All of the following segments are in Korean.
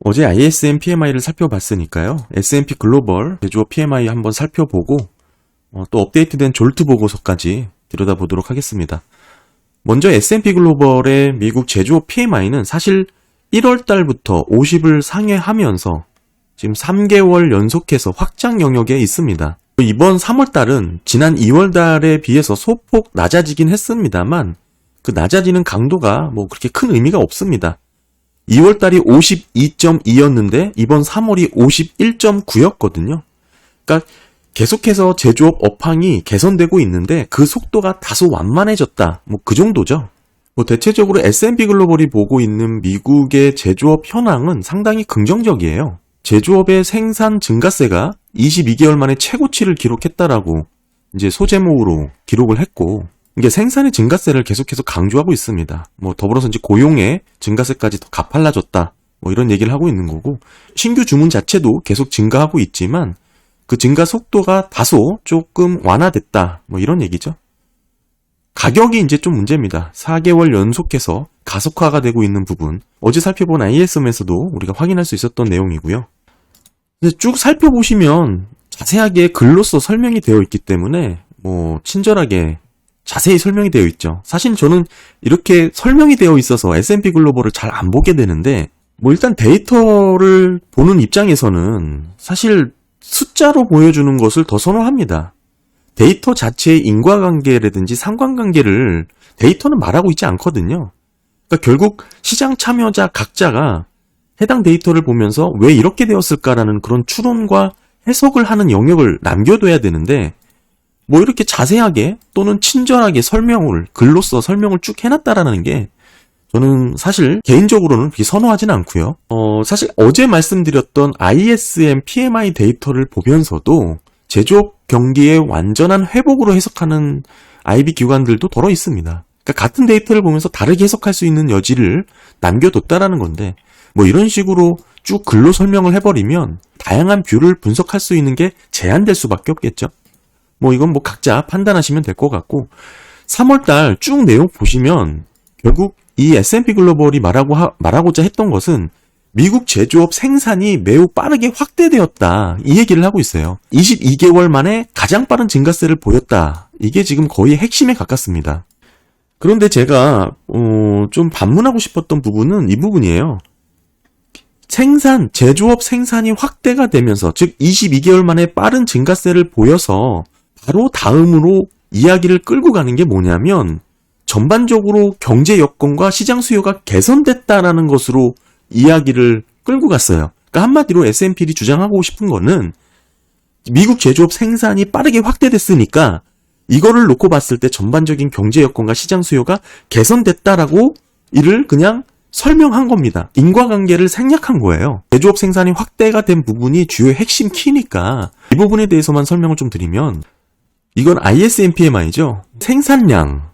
어제 ISM PMI를 살펴봤으니까요. S&P 글로벌 제조업 PMI 한번 살펴보고 또 업데이트된 졸트 보고서까지 들여다보도록 하겠습니다. 먼저 S&P 글로벌의 미국 제조업 PMI는 사실 1월 달부터 50을 상회하면서 지금 3개월 연속해서 확장 영역에 있습니다. 이번 3월 달은 지난 2월 달에 비해서 소폭 낮아지긴 했습니다만 그 낮아지는 강도가 뭐 그렇게 큰 의미가 없습니다. 2월 달이 52.2였는데 이번 3월이 51.9였거든요. 그러니까 계속해서 제조업 업황이 개선되고 있는데 그 속도가 다소 완만해졌다. 뭐 그 정도죠. 뭐 대체적으로 S&P 글로벌이 보고 있는 미국의 제조업 현황은 상당히 긍정적이에요. 제조업의 생산 증가세가 22개월 만에 최고치를 기록했다라고 이제 소제목으로 기록을 했고, 이게 생산의 증가세를 계속해서 강조하고 있습니다. 뭐 더불어서 이제 고용의 증가세까지 더 가팔라졌다. 뭐 이런 얘기를 하고 있는 거고, 신규 주문 자체도 계속 증가하고 있지만 그 증가 속도가 다소 조금 완화됐다. 뭐 이런 얘기죠. 가격이 이제 좀 문제입니다. 4개월 연속해서 가속화가 되고 있는 부분. 어제 살펴본 ISM에서도 우리가 확인할 수 있었던 내용이고요. 쭉 살펴보시면 자세하게 글로써 설명이 되어 있기 때문에 뭐 친절하게 자세히 설명이 되어 있죠. 사실 저는 이렇게 설명이 되어 있어서 S&P 글로벌을 잘 안 보게 되는데, 뭐 일단 데이터를 보는 입장에서는 사실 숫자로 보여주는 것을 더 선호합니다. 데이터 자체의 인과관계라든지 상관관계를 데이터는 말하고 있지 않거든요. 그러니까 결국 시장 참여자 각자가 해당 데이터를 보면서 왜 이렇게 되었을까라는 그런 추론과 해석을 하는 영역을 남겨둬야 되는데, 뭐 이렇게 자세하게 또는 친절하게 설명을, 글로써 설명을 쭉 해놨다라는 게 저는 사실 개인적으로는 그렇게 선호하진 않고요. 사실 어제 말씀드렸던 ISM PMI 데이터를 보면서도 제조업 경기의 완전한 회복으로 해석하는 IB 기관들도 더러 있습니다. 그러니까 같은 데이터를 보면서 다르게 해석할 수 있는 여지를 남겨뒀다라는 건데, 뭐 이런 식으로 쭉 글로 설명을 해버리면 다양한 뷰를 분석할 수 있는 게 제한될 수밖에 없겠죠. 뭐 이건 뭐 각자 판단하시면 될 것 같고, 3월달 쭉 내용 보시면 결국 이 S&P 글로벌이 말하고자 했던 것은 미국 제조업 생산이 매우 빠르게 확대되었다, 이 얘기를 하고 있어요. 22개월 만에 가장 빠른 증가세를 보였다. 이게 지금 거의 핵심에 가깝습니다. 그런데 제가 좀 반문하고 싶었던 부분은 이 부분이에요. 제조업 생산이 확대가 되면서, 즉 22개월 만에 빠른 증가세를 보여서 바로 다음으로 이야기를 끌고 가는 게 뭐냐면, 전반적으로 경제 여건과 시장 수요가 개선됐다라는 것으로 이야기를 끌고 갔어요. 그러니까 한마디로 S&P이 주장하고 싶은 거는 미국 제조업 생산이 빠르게 확대됐으니까 이거를 놓고 봤을 때 전반적인 경제 여건과 시장 수요가 개선됐다라고 이를 그냥 설명한 겁니다. 인과관계를 생략한 거예요. 제조업 생산이 확대가 된 부분이 주요 핵심 키니까 이 부분에 대해서만 설명을 좀 드리면, 이건 ISM PMI죠. 생산량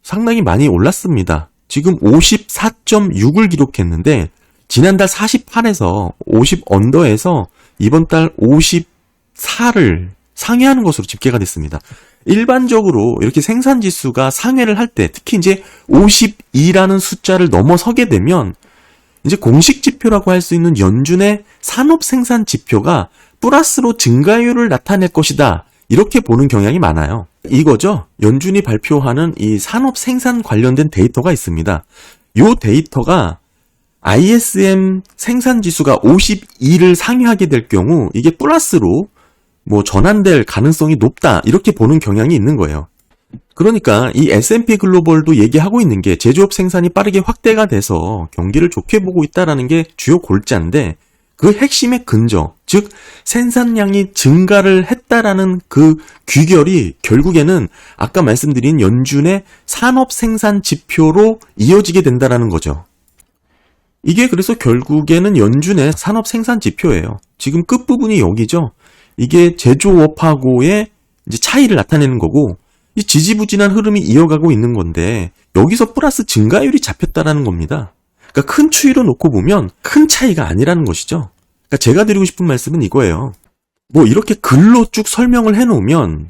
상당히 많이 올랐습니다. 지금 54.6을 기록했는데 지난달 48에서 50 언더에서 이번 달 54를 상회하는 것으로 집계가 됐습니다. 일반적으로 이렇게 생산 지수가 상회를 할 때, 특히 이제 52라는 숫자를 넘어서게 되면 이제 공식 지표라고 할 수 있는 연준의 산업 생산 지표가 플러스로 증가율을 나타낼 것이다, 이렇게 보는 경향이 많아요. 이거죠. 연준이 발표하는 이 산업 생산 관련된 데이터가 있습니다. 이 데이터가 ISM 생산 지수가 52를 상회하게 될 경우 이게 플러스로 뭐 전환될 가능성이 높다, 이렇게 보는 경향이 있는 거예요. 그러니까 이 S&P 글로벌도 얘기하고 있는 게 제조업 생산이 빠르게 확대가 돼서 경기를 좋게 보고 있다는 게 주요 골자인데, 그 핵심의 근저, 즉 생산량이 증가를 했다라는 그 귀결이 결국에는 아까 말씀드린 연준의 산업 생산 지표로 이어지게 된다라는 거죠. 이게 그래서 결국에는 연준의 산업 생산 지표예요. 지금 끝부분이 여기죠. 이게 제조업하고의 이제 차이를 나타내는 거고, 이 지지부진한 흐름이 이어가고 있는 건데 여기서 플러스 증가율이 잡혔다라는 겁니다. 그러니까 큰 추이로 놓고 보면 큰 차이가 아니라는 것이죠. 그러니까 제가 드리고 싶은 말씀은 이거예요. 뭐 이렇게 글로 쭉 설명을 해놓으면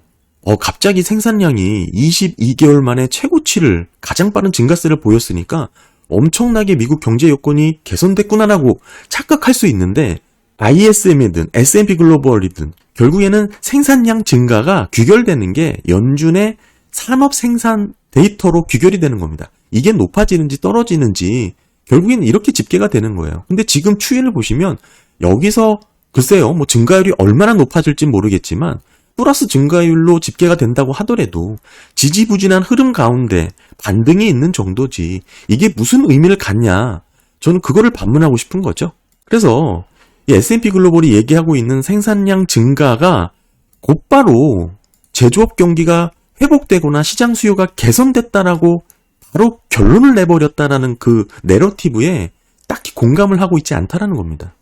갑자기 생산량이 22개월 만에 최고치를, 가장 빠른 증가세를 보였으니까 엄청나게 미국 경제 여건이 개선됐구나라고 착각할 수 있는데 ISM이든 S&P 글로벌이든 결국에는 생산량 증가가 규결되는 게 연준의 산업 생산 데이터로 규결이 되는 겁니다. 이게 높아지는지 떨어지는지 결국에는 이렇게 집계가 되는 거예요. 근데 지금 추이를 보시면 여기서 글쎄요, 뭐 증가율이 얼마나 높아질지 모르겠지만 플러스 증가율로 집계가 된다고 하더라도 지지부진한 흐름 가운데 반등이 있는 정도지 이게 무슨 의미를 갖냐, 저는 그거를 반문하고 싶은 거죠. 그래서 이 S&P 글로벌이 얘기하고 있는 생산량 증가가 곧바로 제조업 경기가 회복되거나 시장 수요가 개선됐다라고 바로 결론을 내버렸다라는 그 내러티브에 딱히 공감을 하고 있지 않다라는 겁니다.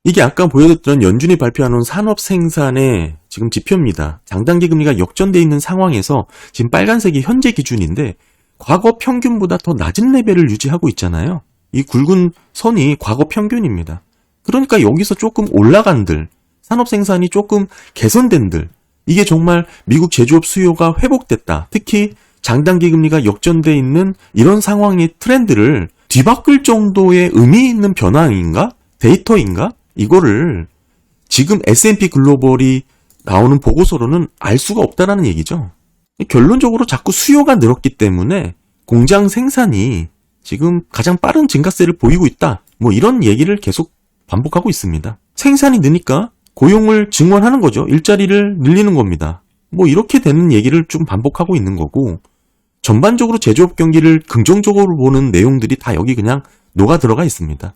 이게 아까 보여드렸던 연준이 발표하는 산업 생산의 지금 지표입니다. 장단기 금리가 역전되어 있는 상황에서 지금 빨간색이 현재 기준인데 과거 평균보다 더 낮은 레벨을 유지하고 있잖아요. 이 굵은 선이 과거 평균입니다. 그러니까 여기서 조금 올라간들, 산업 생산이 조금 개선된들, 이게 정말 미국 제조업 수요가 회복됐다. 특히 장단기 금리가 역전되어 있는 이런 상황의 트렌드를 뒤바꿀 정도의 의미 있는 변화인가? 데이터인가? 이거를 지금 S&P 글로벌이 나오는 보고서로는 알 수가 없다라는 얘기죠. 결론적으로 자꾸 수요가 늘었기 때문에 공장 생산이 지금 가장 빠른 증가세를 보이고 있다. 뭐 이런 얘기를 계속 반복하고 있습니다. 생산이 느니까 고용을 증원하는 거죠. 일자리를 늘리는 겁니다. 뭐 이렇게 되는 얘기를 좀 반복하고 있는 거고, 전반적으로 제조업 경기를 긍정적으로 보는 내용들이 다 여기 그냥 녹아 들어가 있습니다.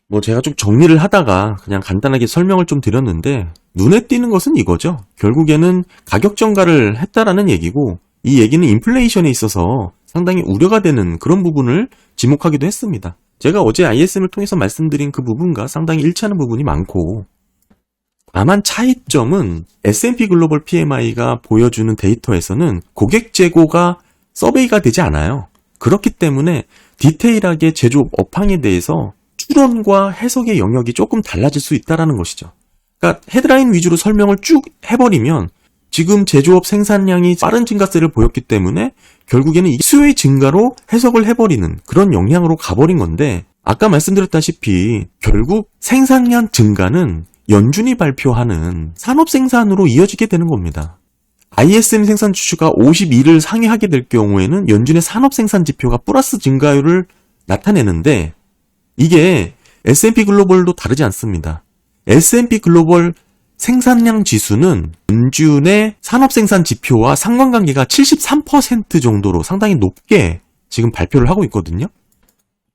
뭐 제가 좀 정리를 하다가 그냥 간단하게 설명을 좀 드렸는데 눈에 띄는 것은 이거죠. 결국에는 가격 정가를 했다라는 얘기고, 이 얘기는 인플레이션에 있어서 상당히 우려가 되는 그런 부분을 지목하기도 했습니다. 제가 어제 ISM을 통해서 말씀드린 그 부분과 상당히 일치하는 부분이 많고, 다만 차이점은 S&P 글로벌 PMI가 보여주는 데이터에서는 고객 재고가 서베이가 되지 않아요. 그렇기 때문에 디테일하게 제조업 업황에 대해서 추론과 해석의 영역이 조금 달라질 수 있다는 것이죠. 그러니까 헤드라인 위주로 설명을 쭉 해버리면 지금 제조업 생산량이 빠른 증가세를 보였기 때문에 결국에는 이 수요의 증가로 해석을 해버리는 그런 영향으로 가버린 건데, 아까 말씀드렸다시피 결국 생산량 증가는 연준이 발표하는 산업 생산으로 이어지게 되는 겁니다. ISM 생산 지수가 52를 상회하게 될 경우에는 연준의 산업 생산 지표가 플러스 증가율을 나타내는데, 이게 S&P 글로벌도 다르지 않습니다. S&P 글로벌 생산량 지수는 연준의 산업 생산 지표와 상관관계가 73% 정도로 상당히 높게 지금 발표를 하고 있거든요.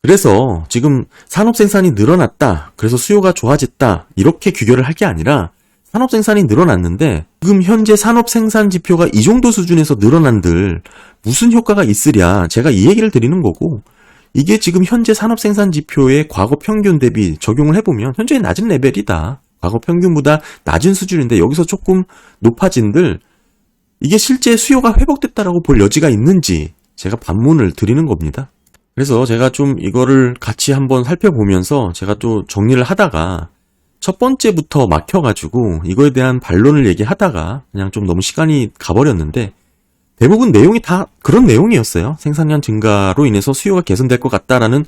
그래서 지금 산업 생산이 늘어났다, 그래서 수요가 좋아졌다, 이렇게 규결을 할 게 아니라 산업 생산이 늘어났는데 지금 현재 산업 생산 지표가 이 정도 수준에서 늘어난들 무슨 효과가 있으랴, 제가 이 얘기를 드리는 거고, 이게 지금 현재 산업 생산 지표의 과거 평균 대비 적용을 해보면 현재 낮은 레벨이다. 과거 평균보다 낮은 수준인데 여기서 조금 높아진들 이게 실제 수요가 회복됐다라고 볼 여지가 있는지 제가 반문을 드리는 겁니다. 그래서 제가 좀 이거를 같이 한번 살펴보면서 제가 또 정리를 하다가 첫 번째부터 막혀가지고 이거에 대한 반론을 얘기하다가 그냥 좀 너무 시간이 가버렸는데, 대부분 내용이 다 그런 내용이었어요. 생산량 증가로 인해서 수요가 개선될 것 같다라는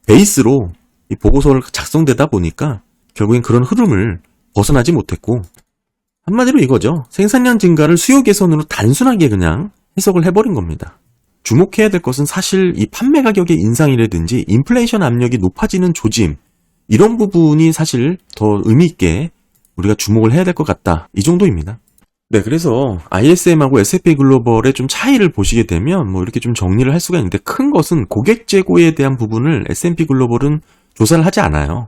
베이스로 이 보고서를 작성되다 보니까 결국엔 그런 흐름을 벗어나지 못했고, 한마디로 이거죠. 생산량 증가를 수요 개선으로 단순하게 그냥 해석을 해버린 겁니다. 주목해야 될 것은 사실 이 판매 가격의 인상이라든지 인플레이션 압력이 높아지는 조짐, 이런 부분이 사실 더 의미 있게 우리가 주목을 해야 될 것 같다, 이 정도입니다. 네, 그래서 ISM하고 S&P 글로벌의 좀 차이를 보시게 되면 뭐 이렇게 좀 정리를 할 수가 있는데, 큰 것은 고객 재고에 대한 부분을 S&P 글로벌은 조사를 하지 않아요.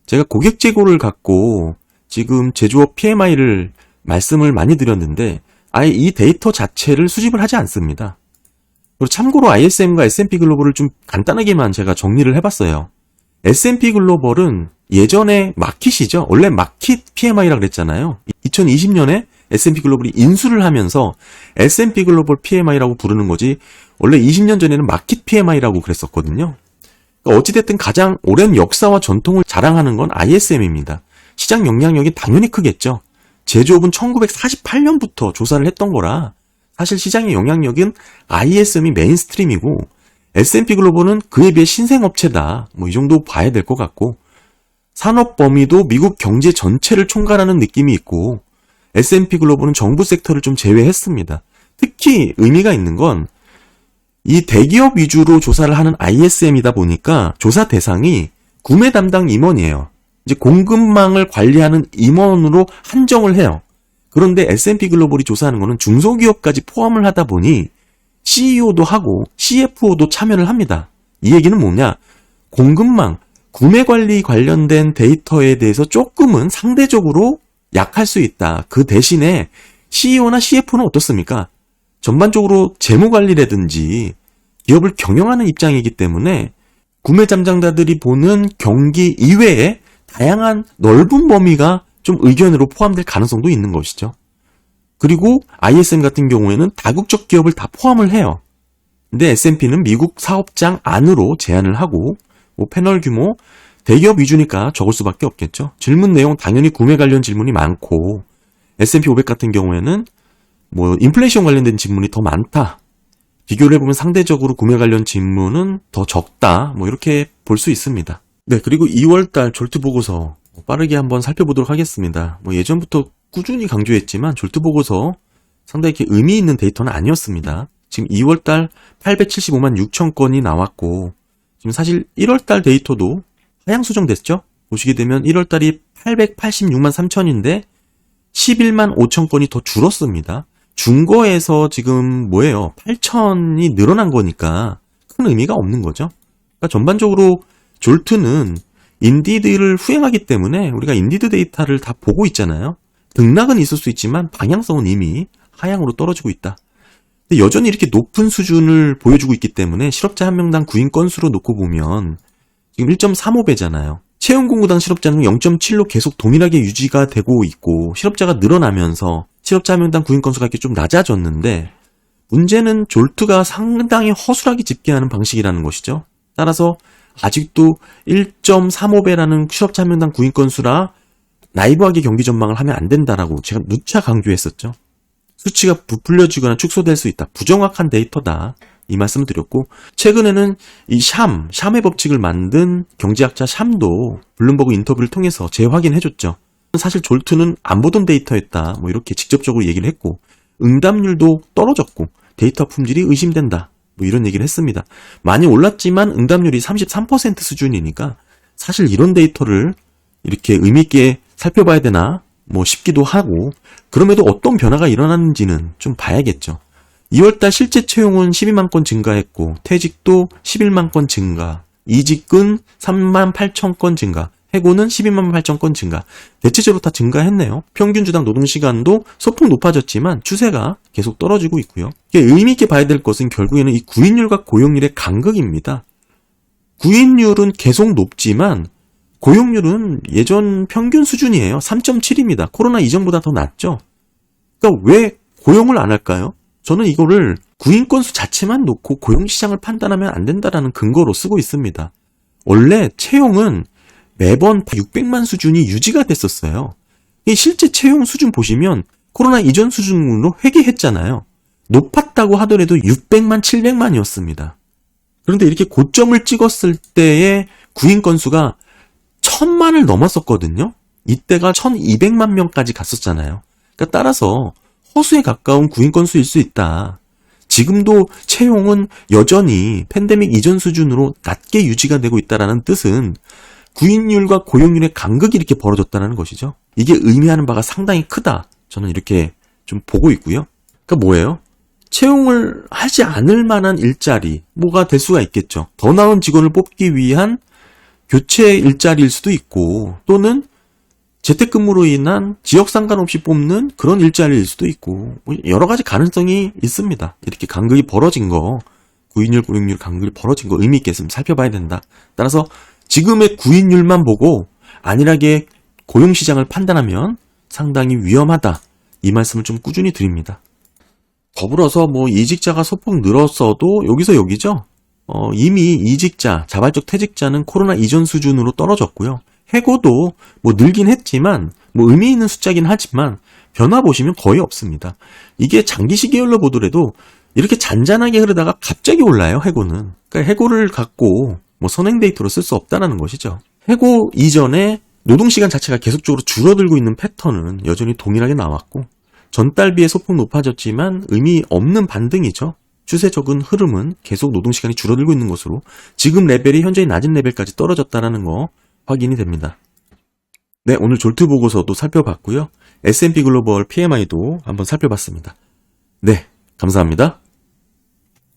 제가 고객 재고를 갖고 지금 제조업 PMI를 말씀을 많이 드렸는데 아예 이 데이터 자체를 수집을 하지 않습니다. 그리고 참고로 ISM과 S&P 글로벌을 좀 간단하게만 제가 정리를 해봤어요. S&P 글로벌은 예전에 마킷이죠. 원래 마킷 PMI라고 그랬잖아요. 2020년에 S&P 글로벌이 인수를 하면서 S&P 글로벌 PMI라고 부르는 거지, 원래 20년 전에는 마킷 PMI라고 그랬었거든요. 그러니까 어찌됐든 가장 오랜 역사와 전통을 자랑하는 건 ISM입니다. 시장 영향력이 당연히 크겠죠. 제조업은 1948년부터 조사를 했던 거라 사실 시장의 영향력은 ISM이 메인스트림이고, S&P 글로벌은 그에 비해 신생업체다. 뭐 이 정도 봐야 될 것 같고, 산업 범위도 미국 경제 전체를 총괄하는 느낌이 있고, S&P 글로벌은 정부 섹터를 좀 제외했습니다. 특히 의미가 있는 건 이 대기업 위주로 조사를 하는 ISM이다 보니까 조사 대상이 구매 담당 임원이에요. 이제 공급망을 관리하는 임원으로 한정을 해요. 그런데 S&P 글로벌이 조사하는 거는 중소기업까지 포함을 하다 보니 CEO도 하고 CFO도 참여를 합니다. 이 얘기는 뭐냐? 공급망, 구매 관리 관련된 데이터에 대해서 조금은 상대적으로 약할 수 있다. 그 대신에 CEO나 CFO는 어떻습니까? 전반적으로 재무관리라든지 기업을 경영하는 입장이기 때문에 구매 담당자들이 보는 경기 이외에 다양한 넓은 범위가 좀 의견으로 포함될 가능성도 있는 것이죠. 그리고 ISM 같은 경우에는 다국적 기업을 다 포함을 해요. 근데 S&P는 미국 사업장 안으로 제한을 하고 뭐 패널 규모, 대기업 위주니까 적을 수밖에 없겠죠. 질문 내용 당연히 구매 관련 질문이 많고 S&P 500 같은 경우에는 뭐 인플레이션 관련된 질문이 더 많다. 비교를 해보면 상대적으로 구매 관련 질문은 더 적다. 뭐 이렇게 볼 수 있습니다. 네, 그리고 2월달 졸트 보고서 빠르게 한번 살펴보도록 하겠습니다. 뭐 예전부터 꾸준히 강조했지만 졸트 보고서 상당히 이렇게 의미 있는 데이터는 아니었습니다. 지금 2월달 875만 6천 건이 나왔고 지금 사실 1월달 데이터도 하향 수정됐죠? 보시게 되면 1월달이 886만 3천인데 11만 5천 건이 더 줄었습니다. 준 거에서 지금 뭐예요? 8천이 늘어난 거니까 큰 의미가 없는 거죠. 그러니까 전반적으로 졸트는 인디드를 후행하기 때문에 우리가 인디드 데이터를 다 보고 있잖아요. 등락은 있을 수 있지만 방향성은 이미 하향으로 떨어지고 있다. 근데 여전히 이렇게 높은 수준을 보여주고 있기 때문에 실업자 한 명당 구인 건수로 놓고 보면 지금 1.35배잖아요. 채용 공고당 실업자는 0.7로 계속 동일하게 유지가 되고 있고 실업자가 늘어나면서 실업자 한 명당 구인 건수가 이렇게 좀 낮아졌는데 문제는 졸트가 상당히 허술하게 집계하는 방식이라는 것이죠. 따라서 아직도 1.35배라는 실업자 한 명당 구인 건수라 나이브하게 경기 전망을 하면 안 된다라고 제가 누차 강조했었죠. 수치가 부풀려지거나 축소될 수 있다. 부정확한 데이터다. 이 말씀을 드렸고 최근에는 이 샴의 법칙을 만든 경제학자 샴도 블룸버그 인터뷰를 통해서 재확인해줬죠. 사실 졸트는 안 보던 데이터였다. 뭐 이렇게 직접적으로 얘기를 했고 응답률도 떨어졌고 데이터 품질이 의심된다. 뭐 이런 얘기를 했습니다. 많이 올랐지만 응답률이 33% 수준이니까 사실 이런 데이터를 이렇게 의미 있게 살펴봐야 되나 뭐 싶기도 하고 그럼에도 어떤 변화가 일어났는지는 좀 봐야겠죠. 2월달 실제 채용은 12만 건 증가했고 퇴직도 11만 건 증가, 이직은 3만 8천 건 증가, 해고는 12만 8천 건 증가. 대체적으로 다 증가했네요. 평균 주당 노동시간도 소폭 높아졌지만 추세가 계속 떨어지고 있고요. 의미 있게 봐야 될 것은 결국에는 이 구인율과 고용률의 간극입니다. 구인율은 계속 높지만 고용률은 예전 평균 수준이에요. 3.7입니다. 코로나 이전보다 더 낮죠. 그러니까 왜 고용을 안 할까요? 저는 이거를 구인 건수 자체만 놓고 고용시장을 판단하면 안 된다라는 근거로 쓰고 있습니다. 원래 채용은 매번 600만 수준이 유지가 됐었어요. 이 실제 채용 수준 보시면 코로나 이전 수준으로 회귀했잖아요. 높았다고 하더라도 600만, 700만이었습니다. 그런데 이렇게 고점을 찍었을 때의 구인 건수가 1000만을 넘었었거든요. 이때가 1200만 명까지 갔었잖아요. 그러니까 따라서 허수에 가까운 구인 건수일 수 있다. 지금도 채용은 여전히 팬데믹 이전 수준으로 낮게 유지가 되고 있다는 뜻은 구인율과 고용률의 간극이 이렇게 벌어졌다는 것이죠. 이게 의미하는 바가 상당히 크다. 저는 이렇게 좀 보고 있고요. 그러니까 뭐예요? 채용을 하지 않을 만한 일자리, 뭐가 될 수가 있겠죠. 더 나은 직원을 뽑기 위한 교체 일자리일 수도 있고 또는 재택근무로 인한 지역 상관없이 뽑는 그런 일자리일 수도 있고 뭐 여러 가지 가능성이 있습니다. 이렇게 간극이 벌어진 거, 구인율, 고용률 간극이 벌어진 거 의미 있게 좀 살펴봐야 된다. 따라서 지금의 구인율만 보고 안일하게 고용시장을 판단하면 상당히 위험하다. 이 말씀을 좀 꾸준히 드립니다. 더불어서 뭐 이직자가 소폭 늘었어도 여기서 여기죠. 이미 이직자, 자발적 퇴직자는 코로나 이전 수준으로 떨어졌고요. 해고도 뭐 늘긴 했지만 뭐 의미 있는 숫자긴 하지만 변화 보시면 거의 없습니다. 이게 장기 시계열로 보더라도 이렇게 잔잔하게 흐르다가 갑자기 올라요, 해고는. 그러니까 해고를 갖고 뭐 선행 데이터로 쓸 수 없다는 것이죠. 해고 이전에 노동시간 자체가 계속적으로 줄어들고 있는 패턴은 여전히 동일하게 나왔고, 전달 비해 소폭 높아졌지만 의미 없는 반등이죠. 추세적인 흐름은 계속 노동시간이 줄어들고 있는 것으로 지금 레벨이 현저히 낮은 레벨까지 떨어졌다는 거 확인이 됩니다. 네, 오늘 졸트 보고서도 살펴봤고요. S&P 글로벌 PMI도 한번 살펴봤습니다. 네, 감사합니다.